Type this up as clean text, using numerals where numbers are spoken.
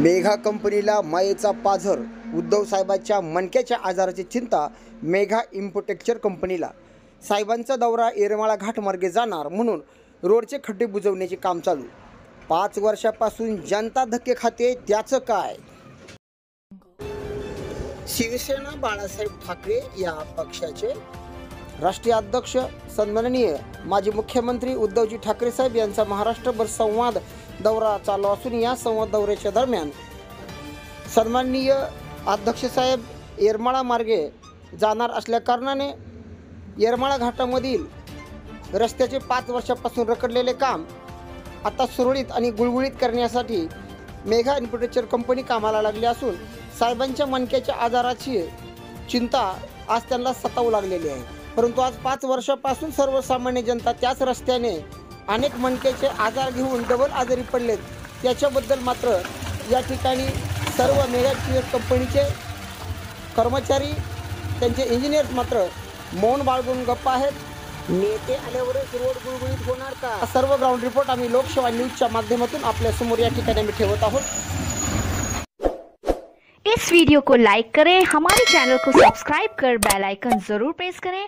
मेघा कंपनीला मायेचा पाझर, उद्धव साहेबांच्या मणक्याच्या आजाराची चिंता मेघा इन्फोटेक्चर कंपनीला। साहेबांचा दौरा येरमाळा घाटमार्गे जाणार म्हणून रोडचे खड्डे बुजवण्याचे काम चालू। 5 वर्षापासून जनता धक्के खाते, त्याचं काय? शिवसेना बाळासाहेब ठाकरे या पक्षाचे राष्ट्रीय अध्यक्ष सन्माननीय माजी मुख्यमंत्री उद्धवजी ठाकरे साहेब यांचा महाराष्ट्रभर संवाद दौरा चालू असून या संवाद दौऱ्याच्या दरम्यान सन्माननीय अध्यक्ष साहेब येरमाळा मार्गे जाणार असल्या कारणाने येरमाळा घाटामधील रस्त्याचे 5 वर्षापासून रखडलेले काम आता सुरळीत आणि गुळगुळीत करण्यासाठी मेघा इन्फोटेक्चर कंपनी कामाला लागली असून साहेबांच्या मणक्याच्या आजाराची चिंता आज त्यांना सतावू लागलेली आहे। परंतु आज 5 वर्षापासून सर्वसामान्य जनता त्याच रस्त्याने अनेक मणक्याचे आजार घेऊन डबल आजारी पडलेत। त्याच्याबद्दल मात्र या ठिकाणी सर्व मेघा कंपनीचे कर्मचारी, त्यांचे इंजिनियर्स मात्र मौन बाळगून गप्प आहेत। नेते आल्यावरच रोड गुळगुळीत होणार का? सर्व ग्राउंड रिपोर्ट आम्ही लोकसेवा न्यूजच्या माध्यमातून आपल्या समोर या ठिकाणी आम्ही ठेवत आहोत। इस वीडियो को लाइक करें, हमारे चैनल को सब्सक्राइब कर बेल आइकन जरूर प्रेस करें